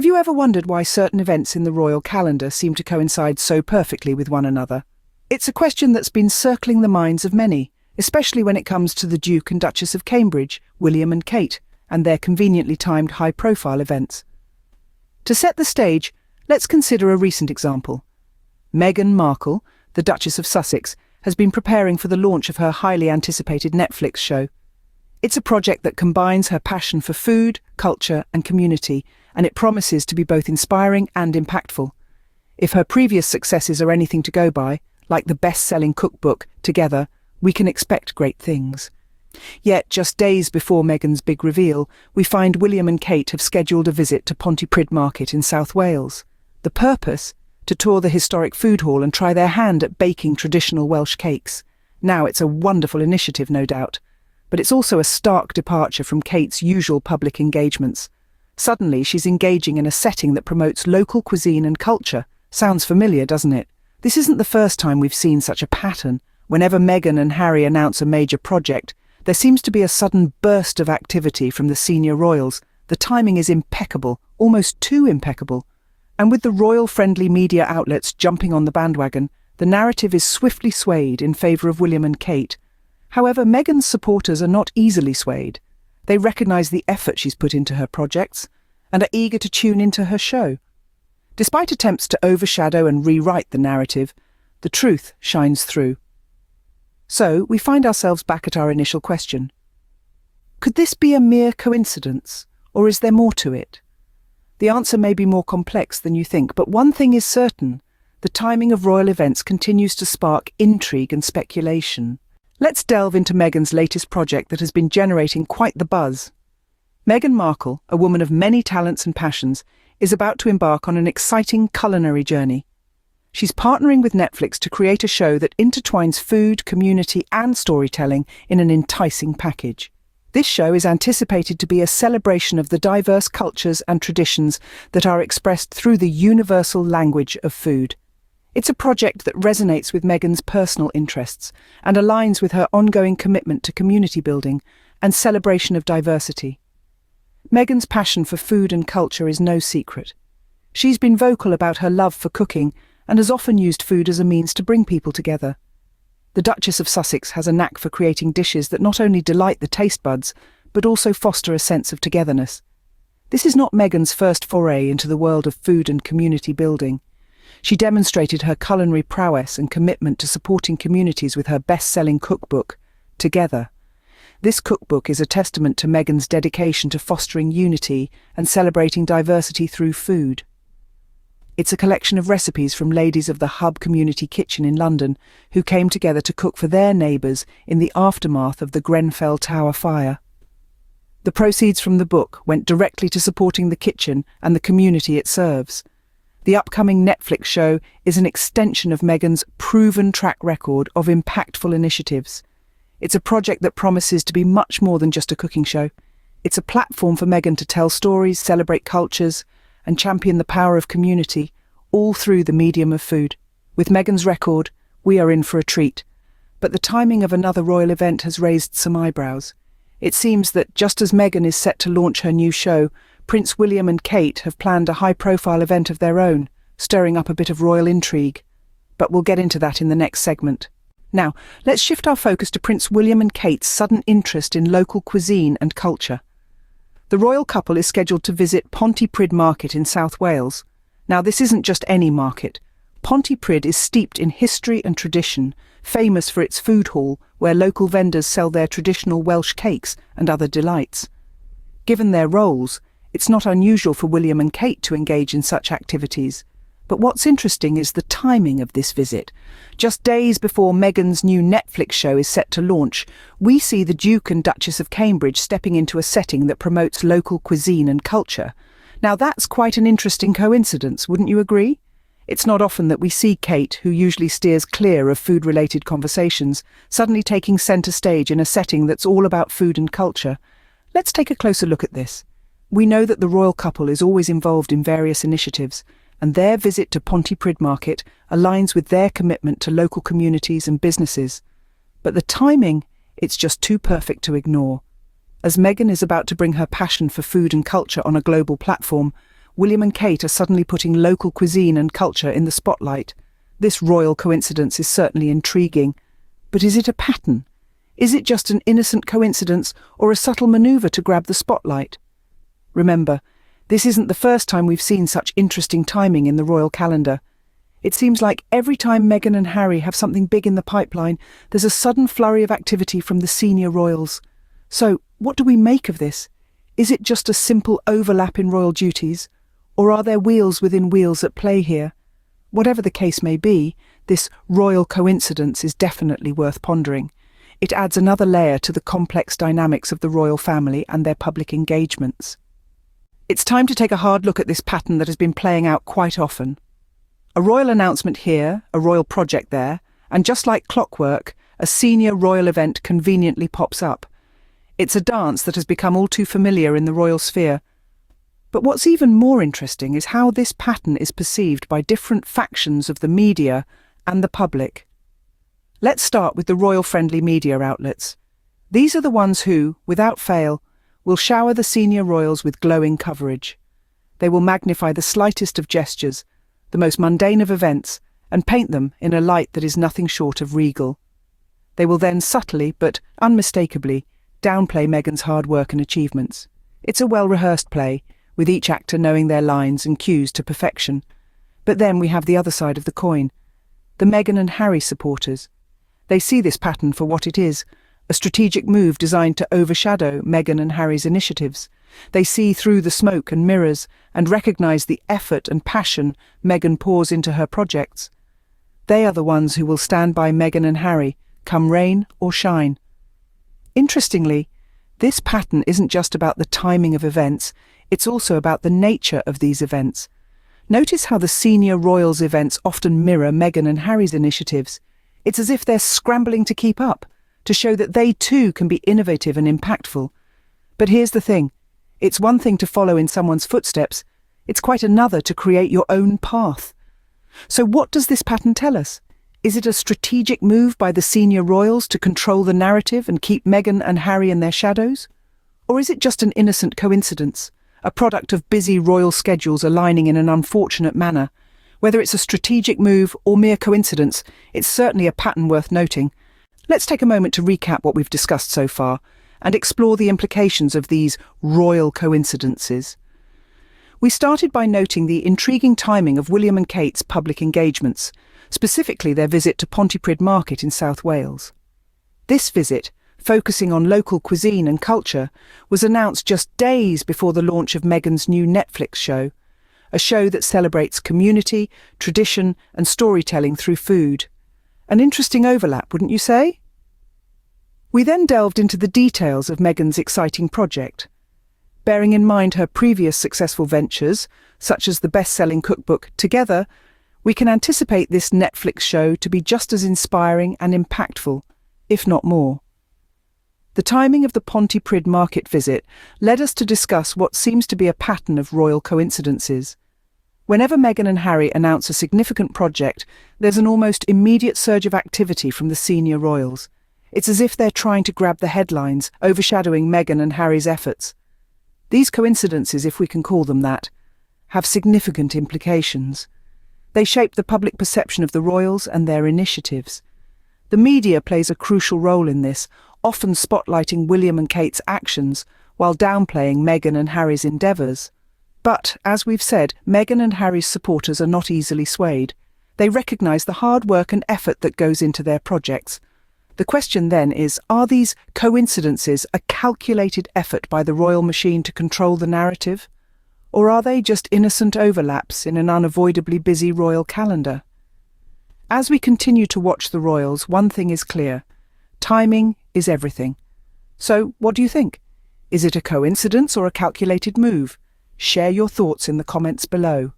Have you ever wondered why certain events in the royal calendar seem to coincide so perfectly with one another? It's a question that's been circling the minds of many, especially when it comes to the Duke and Duchess of Cambridge, William and Kate, and their conveniently timed high-profile events. To set the stage, let's consider a recent example. Meghan Markle, the Duchess of Sussex, has been preparing for the launch of her highly anticipated Netflix show. It's a project that combines her passion for food, culture, and community, and it promises to be both inspiring and impactful. If her previous successes are anything to go by, like the best-selling cookbook, Together, we can expect great things. Yet, just days before Meghan's big reveal, we find William and Kate have scheduled a visit to Pontypridd Market in South Wales. The purpose? To tour the historic food hall and try their hand at baking traditional Welsh cakes. Now, it's a wonderful initiative, no doubt, but it's also a stark departure from Kate's usual public engagements. Suddenly, she's engaging in a setting that promotes local cuisine and culture. Sounds familiar, doesn't it? This isn't the first time we've seen such a pattern. Whenever Meghan and Harry announce a major project, there seems to be a sudden burst of activity from the senior royals. The timing is impeccable, almost too impeccable. And with the royal-friendly media outlets jumping on the bandwagon, the narrative is swiftly swayed in favour of William and Kate. However, Meghan's supporters are not easily swayed. They recognise the effort she's put into her projects and are eager to tune into her show. Despite attempts to overshadow and rewrite the narrative, the truth shines through. So, we find ourselves back at our initial question. Could this be a mere coincidence, or is there more to it? The answer may be more complex than you think, but one thing is certain: the timing of royal events continues to spark intrigue and speculation. Let's delve into Meghan's latest project that has been generating quite the buzz. Meghan Markle, a woman of many talents and passions, is about to embark on an exciting culinary journey. She's partnering with Netflix to create a show that intertwines food, community, and storytelling in an enticing package. This show is anticipated to be a celebration of the diverse cultures and traditions that are expressed through the universal language of food. It's a project that resonates with Meghan's personal interests and aligns with her ongoing commitment to community building and celebration of diversity. Meghan's passion for food and culture is no secret. She's been vocal about her love for cooking and has often used food as a means to bring people together. The Duchess of Sussex has a knack for creating dishes that not only delight the taste buds, but also foster a sense of togetherness. This is not Meghan's first foray into the world of food and community building. She demonstrated her culinary prowess and commitment to supporting communities with her best-selling cookbook, Together. This cookbook is a testament to Meghan's dedication to fostering unity and celebrating diversity through food. It's a collection of recipes from ladies of the Hub Community Kitchen in London who came together to cook for their neighbours in the aftermath of the Grenfell Tower fire. The proceeds from the book went directly to supporting the kitchen and the community it serves. The upcoming Netflix show is an extension of Meghan's proven track record of impactful initiatives. It's a project that promises to be much more than just a cooking show. It's a platform for Meghan to tell stories, celebrate cultures, and champion the power of community, all through the medium of food. With Meghan's record, we are in for a treat. But the timing of another royal event has raised some eyebrows. It seems that just as Meghan is set to launch her new show, Prince William and Kate have planned a high-profile event of their own, stirring up a bit of royal intrigue. But we'll get into that in the next segment. Now, let's shift our focus to Prince William and Kate's sudden interest in local cuisine and culture. The royal couple is scheduled to visit Pontypridd Market in South Wales. Now, this isn't just any market. Pontypridd is steeped in history and tradition, famous for its food hall, where local vendors sell their traditional Welsh cakes and other delights. Given their roles, it's not unusual for William and Kate to engage in such activities. But what's interesting is the timing of this visit. Just days before Meghan's new Netflix show is set to launch, we see the Duke and Duchess of Cambridge stepping into a setting that promotes local cuisine and culture. Now that's quite an interesting coincidence, wouldn't you agree? It's not often that we see Kate, who usually steers clear of food-related conversations, suddenly taking centre stage in a setting that's all about food and culture. Let's take a closer look at this. We know that the royal couple is always involved in various initiatives, and their visit to Pontypridd Market aligns with their commitment to local communities and businesses. But the timing, it's just too perfect to ignore. As Meghan is about to bring her passion for food and culture on a global platform, William and Kate are suddenly putting local cuisine and culture in the spotlight. This royal coincidence is certainly intriguing. But is it a pattern? Is it just an innocent coincidence or a subtle maneuver to grab the spotlight? Remember, this isn't the first time we've seen such interesting timing in the royal calendar. It seems like every time Meghan and Harry have something big in the pipeline, there's a sudden flurry of activity from the senior royals. So, what do we make of this? Is it just a simple overlap in royal duties? Or are there wheels within wheels at play here? Whatever the case may be, this royal coincidence is definitely worth pondering. It adds another layer to the complex dynamics of the royal family and their public engagements. It's time to take a hard look at this pattern that has been playing out quite often. A royal announcement here, a royal project there, and just like clockwork, a senior royal event conveniently pops up. It's a dance that has become all too familiar in the royal sphere. But what's even more interesting is how this pattern is perceived by different factions of the media and the public. Let's start with the royal-friendly media outlets. These are the ones who, without fail, will shower the senior royals with glowing coverage. They will magnify the slightest of gestures, the most mundane of events, and paint them in a light that is nothing short of regal. They will then subtly, but unmistakably, downplay Meghan's hard work and achievements. It's a well-rehearsed play, with each actor knowing their lines and cues to perfection. But then we have the other side of the coin, the Meghan and Harry supporters. They see this pattern for what it is, a strategic move designed to overshadow Meghan and Harry's initiatives. They see through the smoke and mirrors and recognise the effort and passion Meghan pours into her projects. They are the ones who will stand by Meghan and Harry, come rain or shine. Interestingly, this pattern isn't just about the timing of events, it's also about the nature of these events. Notice how the senior royals events often mirror Meghan and Harry's initiatives. It's as if they're scrambling to keep up, to show that they too can be innovative and impactful. But here's the thing, it's one thing to follow in someone's footsteps, it's quite another to create your own path. So what does this pattern tell us? Is it a strategic move by the senior royals to control the narrative and keep Meghan and Harry in their shadows? Or is it just an innocent coincidence, a product of busy royal schedules aligning in an unfortunate manner? Whether it's a strategic move or mere coincidence, it's certainly a pattern worth noting. Let's take a moment to recap what we've discussed so far and explore the implications of these royal coincidences. We started by noting the intriguing timing of William and Kate's public engagements, specifically their visit to Pontypridd Market in South Wales. This visit, focusing on local cuisine and culture, was announced just days before the launch of Meghan's new Netflix show, a show that celebrates community, tradition and storytelling through food. An interesting overlap, wouldn't you say? We then delved into the details of Meghan's exciting project. Bearing in mind her previous successful ventures, such as the best-selling cookbook Together, we can anticipate this Netflix show to be just as inspiring and impactful, if not more. The timing of the Pontypridd Market visit led us to discuss what seems to be a pattern of royal coincidences. Whenever Meghan and Harry announce a significant project, there's an almost immediate surge of activity from the senior royals. It's as if they're trying to grab the headlines, overshadowing Meghan and Harry's efforts. These coincidences, if we can call them that, have significant implications. They shape the public perception of the royals and their initiatives. The media plays a crucial role in this, often spotlighting William and Kate's actions while downplaying Meghan and Harry's endeavours. But, as we've said, Meghan and Harry's supporters are not easily swayed. They recognise the hard work and effort that goes into their projects. The question then is, are these coincidences a calculated effort by the royal machine to control the narrative? Or are they just innocent overlaps in an unavoidably busy royal calendar? As we continue to watch the royals, one thing is clear. Timing is everything. So, what do you think? Is it a coincidence or a calculated move? Share your thoughts in the comments below.